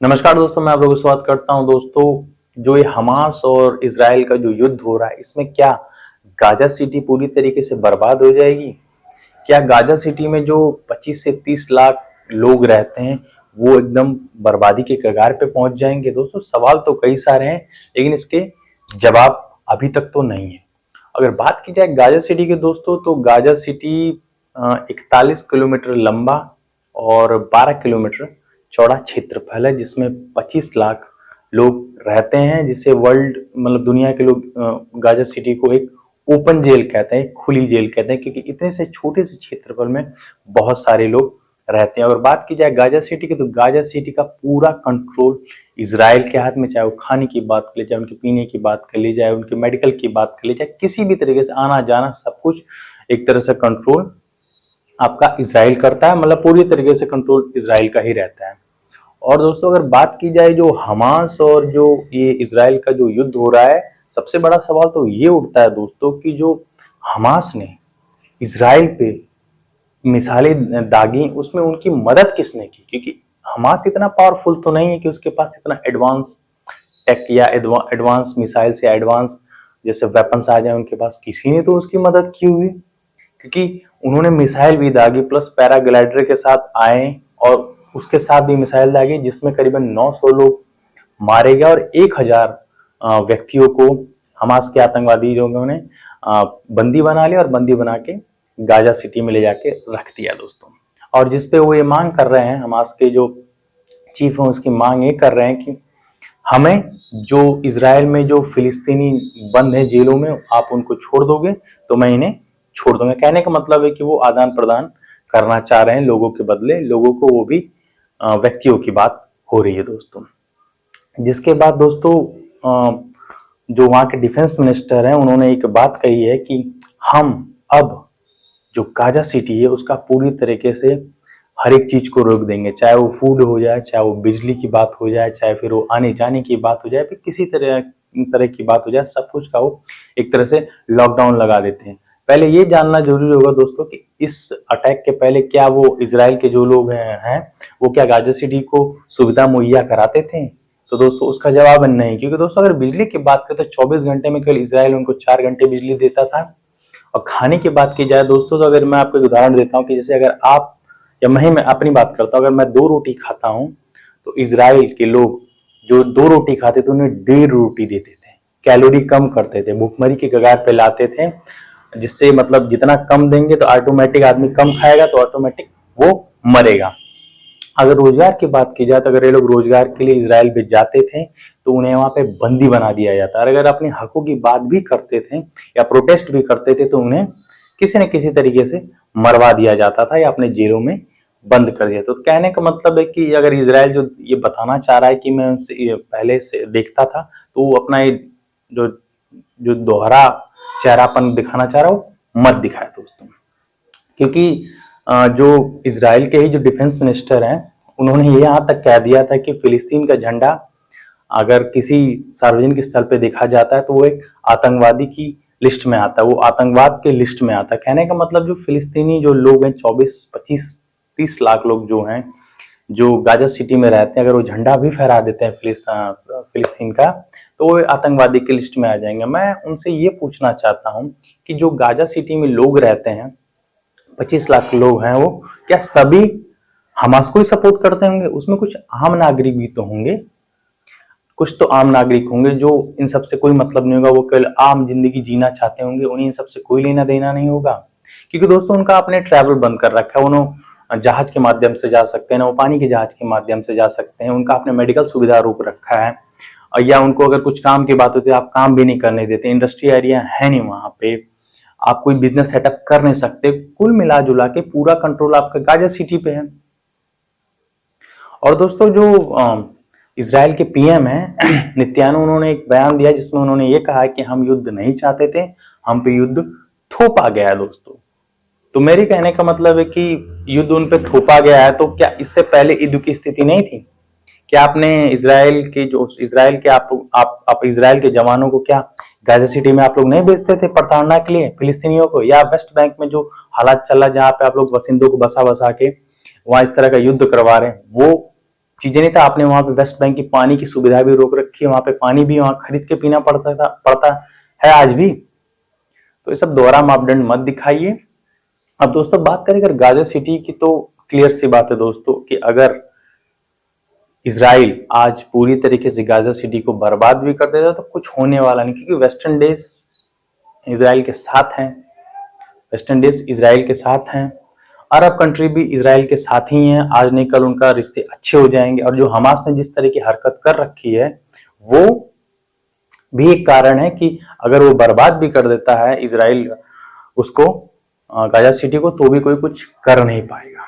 नमस्कार दोस्तों, मैं आप लोगों का स्वागत करता हूं। दोस्तों, जो ये हमास और इजराइल का जो युद्ध हो रहा है, इसमें क्या गाजा सिटी पूरी तरीके से बर्बाद हो जाएगी? क्या गाजा सिटी में जो 25 से 30 लाख लोग रहते हैं वो एकदम बर्बादी के कगार पे पहुंच जाएंगे? दोस्तों, सवाल तो कई सारे हैं, लेकिन इसके जवाब अभी तक तो नहीं है। अगर बात की जाए गाजा सिटी के दोस्तों, तो गाजा सिटी 41 किलोमीटर लंबा और 12 किलोमीटर चौड़ा क्षेत्रफल है, जिसमें 25 लाख लोग रहते हैं, जिसे वर्ल्ड मतलब दुनिया के लोग गाजा सिटी को एक ओपन जेल कहते हैं, खुली जेल कहते हैं, क्योंकि इतने से छोटे से क्षेत्रफल में बहुत सारे लोग रहते हैं। अगर बात की जाए गाजा सिटी की, तो गाजा सिटी का पूरा कंट्रोल इसराइल के हाथ में, चाहे वो खाने की बात कर ले, चाहे उनके पीने की बात कर ले, चाहे उनके मेडिकल की बात कर ले, चाहे किसी भी तरीके से आना जाना सब कुछ एक तरह से कंट्रोल आपका इसराइल करता है। मतलब पूरी तरीके से कंट्रोल इसराइल का ही रहता है। और दोस्तों, अगर बात की जाए जो हमास और जो ये इसराइल का जो युद्ध हो रहा है, सबसे बड़ा सवाल तो ये उठता है दोस्तों कि जो हमास ने इसराइल पे मिसाइलें दागी, उसमें उनकी मदद किसने की? क्योंकि हमास इतना पावरफुल तो नहीं है कि उसके पास इतना एडवांस टेक या एडवांस मिसाइल्स या एडवांस जैसे वेपन्स आ जाए उनके पास। किसी ने तो उसकी मदद की हुई, क्योंकि उन्होंने मिसाइल भी दागी प्लस पैराग्लाइडर के साथ आए और उसके साथ भी मिसाइल दागी, जिसमें करीबन 900 लोग मारे गए और 1000 व्यक्तियों को हमास के आतंकवादी लोगों ने बंदी बना लिया और बंदी बना के गाजा सिटी में ले जाके रख दिया दोस्तों। और जिसपे वो ये मांग कर रहे हैं, हमास के जो चीफ हैं उसकी मांग ये कर रहे हैं कि हमें जो इसराइल में जो फिलिस्तीनी बंद है जेलों में, आप उनको छोड़ दोगे तो मैं इन्हें छोड़ दूंगा। कहने का मतलब है कि वो आदान प्रदान करना चाह रहे हैं लोगों के बदले लोगों को, वो भी व्यक्तियों की बात हो रही है दोस्तों। जिसके बाद दोस्तों जो वहाँ के डिफेंस मिनिस्टर हैं उन्होंने एक बात कही है कि हम अब जो गाजा सिटी है उसका पूरी तरीके से हर एक चीज को रोक देंगे, चाहे वो फूड हो जाए, चाहे वो बिजली की बात हो जाए, चाहे फिर वो आने जाने की बात हो जाए, फिर किसी तरह की बात हो जाए, सब कुछ का वो एक तरह से लॉकडाउन लगा देते हैं। पहले ये जानना जरूरी होगा दोस्तों कि इस अटैक के पहले क्या वो इसराइल के जो लोग हैं वो क्या गाजा सिटी को सुविधा मुहैया कराते थे? तो दोस्तों उसका जवाब है नहीं, क्योंकि दोस्तों अगर बिजली की बात करें तो 24 घंटे में केवल इसराइल उनको 4 घंटे बिजली देता था। और खाने की बात की जाए दोस्तों, तो अगर मैं आपको एक उदाहरण देता हूँ कि जैसे अगर आप या मैं अपनी बात करता हूँ, अगर मैं 2 रोटी खाता हूँ तो इसराइल के लोग जो 2 रोटी खाते थे उन्हें 1.5 रोटी देते थे, कैलोरी कम करते थे, भूखमरी के कगार पे लाते थे, जिससे मतलब जितना कम देंगे तो ऑटोमेटिक आदमी कम खाएगा तो ऑटोमेटिक वो मरेगा। अगर रोजगार की बात की जाए तो अगर ये लोग रोजगार के लिए इसराइल पे जाते थे तो उन्हें वहां पे बंदी बना दिया जाता, और अगर अपने हकों की बात भी करते थे या प्रोटेस्ट भी करते थे तो उन्हें किसी न किसी तरीके से मरवा दिया जाता था या अपने जेलों में बंद कर दिया। तो कहने का मतलब है कि अगर इसराइल जो ये बताना चाह रहा है कि मैं उनसे पहले से देखता था, तो वो अपना ये जो जो दोहरा चेहरापन दिखाना चाह रहा है वो मत दिखाए दोस्तों। क्योंकि जो इसराइल के ही जो डिफेंस मिनिस्टर हैं उन्होंने ये यहाँ तक कह दिया था कि फिलिस्तीन का झंडा अगर किसी सार्वजनिक स्थल पे देखा जाता है तो वो एक आतंकवादी की लिस्ट में आता है, वो आतंकवाद के लिस्ट में आता है। कहने का मतलब जो फिलिस्तीनी जो लोग हैं 24, 25, 30 लाख लोग जो हैं जो गाजा सिटी में रहते हैं, अगर वो झंडा भी फहरा देते हैं फिलिस्तीन का तो वो आतंकवादी की लिस्ट में आ जाएंगे। मैं उनसे ये पूछना चाहता हूँ कि जो गाजा सिटी में लोग रहते हैं 25 लाख लोग हैं, वो क्या सभी हमास को ही सपोर्ट करते होंगे? उसमें कुछ आम नागरिक भी तो होंगे, कुछ तो आम नागरिक होंगे जो इन सब से कोई मतलब नहीं होगा, वो केवल आम जिंदगी जीना चाहते होंगे, उन्हें इन सब से कोई लेना देना नहीं होगा। क्योंकि दोस्तों उनका अपने ट्रैवल बंद कर रखा है, उन्होंने जहाज के माध्यम से जा सकते हैं ना वो पानी के जहाज के माध्यम से जा सकते हैं, उनका अपने मेडिकल सुविधा रोक रखा है, या उनको अगर कुछ काम की बात होती है आप काम भी नहीं करने देते, इंडस्ट्री एरिया है नहीं वहां पे, आप कोई बिजनेस सेटअप कर नहीं सकते। कुल मिला जुला के पूरा कंट्रोल आपका गाजा सिटी पे है। और दोस्तों जो इसराइल के पीएम हैं नेतन्याहू, उन्होंने एक बयान दिया जिसमें उन्होंने ये कहा कि हम युद्ध नहीं चाहते थे, हम पे युद्ध थोपा गया है दोस्तों। तो मेरे कहने का मतलब है कि युद्ध उन पे थोपा गया है, तो क्या इससे पहले युद्ध की स्थिति नहीं थी? क्या आपने इसराइल के आप इसराइल के जवानों को क्या गाजा सिटी में आप लोग नहीं भेजते थे प्रताड़ना के लिए फिलिस्तीनियों को? या वेस्ट बैंक में जो हालात चल रहा है जहाँ पे आप लोग बसिंदों को बसा बसा के वहां इस तरह का युद्ध करवा रहे हैं, वो चीजें नहीं था। आपने वहां पे वेस्ट बैंक की पानी की सुविधा भी रोक रखी है, वहां पे पानी भी वहां खरीद के पीना पड़ता है आज भी। तो ये सब दोहरा मापदंड मत दिखाइए। अब दोस्तों बात करें अगर गाजा सिटी की, तो क्लियर सी बात है दोस्तों कि अगर इजराइल आज पूरी तरीके से गाजा सिटी को बर्बाद भी कर देता तो कुछ होने वाला नहीं, क्योंकि वेस्टर्न देश इजराइल के साथ हैं, वेस्टर्न देश इजराइल के साथ हैं, अरब कंट्री भी इजराइल के साथ ही हैं। आज नहीं कल उनका रिश्ते अच्छे हो जाएंगे। और जो हमास ने जिस तरह की हरकत कर रखी है वो भी एक कारण है कि अगर वो बर्बाद भी कर देता है इजराइल उसको, गाजा सिटी को, तो भी कोई कुछ कर नहीं पाएगा।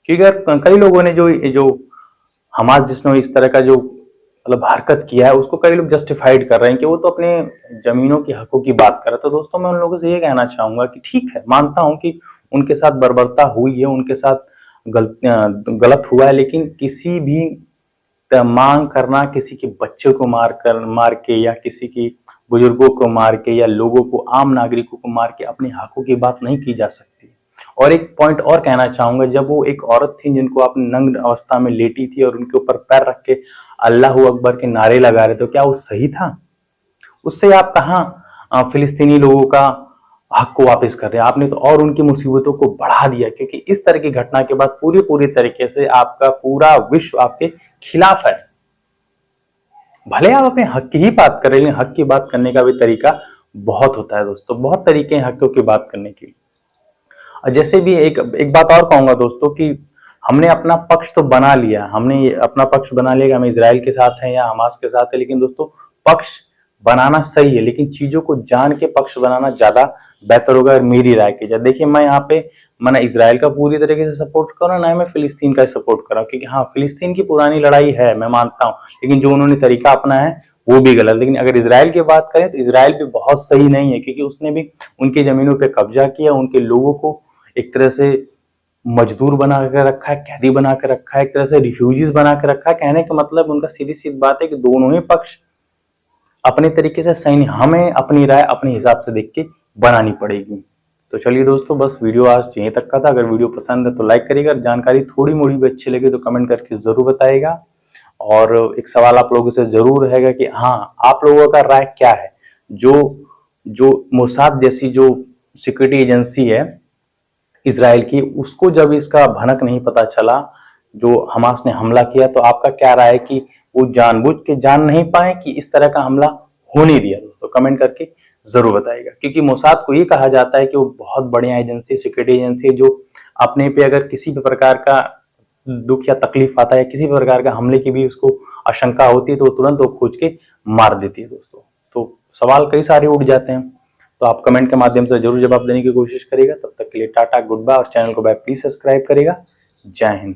क्योंकि अगर कई लोगों ने जो हमास जिसने इस तरह का जो मतलब हरकत किया है उसको कई लोग जस्टिफाइड कर रहे हैं कि वो तो अपने जमीनों की हकों की बात कर रहा है। तो दोस्तों मैं उन लोगों से ये कहना चाहूंगा कि ठीक है, मानता हूं कि उनके साथ बर्बरता हुई है, उनके साथ गलत हुआ है, लेकिन किसी भी मांग करना, किसी के बच्चे को मार के या किसी की बुजुर्गों को मार के या लोगों को, आम नागरिकों को मार के अपने हकों की बात नहीं की जा सकती। और एक पॉइंट और कहना चाहूंगा, जब वो एक औरत थी जिनको आपने नग्न अवस्था में लेटी थी और उनके ऊपर पैर रख के अल्लाह अकबर के नारे लगा रहे, तो क्या वो सही था? उससे आप कहाँ फिलिस्तीनी लोगों का हक को वापस कर रहे हैं? आपने तो और उनकी मुसीबतों को बढ़ा दिया, क्योंकि इस तरह की घटना के बाद पूरी तरीके से आपका पूरा विश्व आपके खिलाफ है। भले आप अपने हक की ही बात करें, लेकिन हक की बात करने का भी तरीका बहुत होता है दोस्तों, बहुत तरीके हैं हकों की बात करने के। और जैसे भी एक बात और कहूंगा दोस्तों कि हमने अपना पक्ष तो बना लिया, हमने अपना पक्ष बना लिया कि हम इजराइल के साथ हैं या हमास के साथ है, लेकिन दोस्तों पक्ष बनाना सही है, लेकिन चीजों को जान के पक्ष बनाना ज्यादा बेहतर होगा मेरी राय की जाए। देखिए मैं यहाँ पे मैं इजराइल का पूरी तरीके से सपोर्ट कर रहा हूँ, ना मैं फिलिस्तीन का सपोर्ट कर रहा हूँ, क्योंकि हाँ फिलिस्तीन की पुरानी लड़ाई है मैं मानता हूँ, लेकिन जो उन्होंने तरीका अपनाया है वो भी गलत। लेकिन अगर इजराइल की बात करें तो इजराइल भी बहुत सही नहीं है, क्योंकि उसने भी उनकी जमीनों पर कब्जा किया, उनके लोगों को एक तरह से मजदूर बना कर रखा है, कैदी बना कर रखा है, एक तरह से रिफ्यूजीज बना कर रखा है। कहने का मतलब उनका सीधी सीधी बात है कि दोनों ही पक्ष अपने तरीके से सही नहीं, हमें अपनी राय अपने हिसाब से देख के बनानी पड़ेगी। तो चलिए दोस्तों, बस वीडियो आज यहीं तक का था। अगर वीडियो पसंद है तो लाइक करिएगा, जानकारी थोड़ी मोड़ी भी अच्छी लगे तो कमेंट करके जरूर बताइएगा। और एक सवाल आप लोगों से जरूर रहेगा कि हाँ आप लोगों का राय क्या है, जो मोसाद जैसी जो सिक्योरिटी एजेंसी है इजराइल की, उसको जब इसका भनक नहीं पता चला, जो हमास ने हमला किया, तो आपका क्या राय है कि वो जानबूझ के जान नहीं पाए कि इस तरह का हमला हो नहीं दिया? दोस्तों कमेंट करके जरूर बताइएगा, क्योंकि मोसाद को ये कहा जाता है कि वो बहुत बढ़िया एजेंसी, सिक्योरिटी एजेंसी है, जो अपने पे अगर किसी भी प्रकार का दुख या तकलीफ आता है, किसी भी प्रकार का हमले की भी उसको आशंका होती है, तो तुरंत वो खोज के मार देती है दोस्तों। तो सवाल कई सारे उठ जाते हैं, तो आप कमेंट के माध्यम से जरूर जवाब देने की कोशिश करिएगा। तब तक के लिए टाटा, गुड बाय, और चैनल को प्लीज सब्सक्राइब करिएगा। जय हिंद।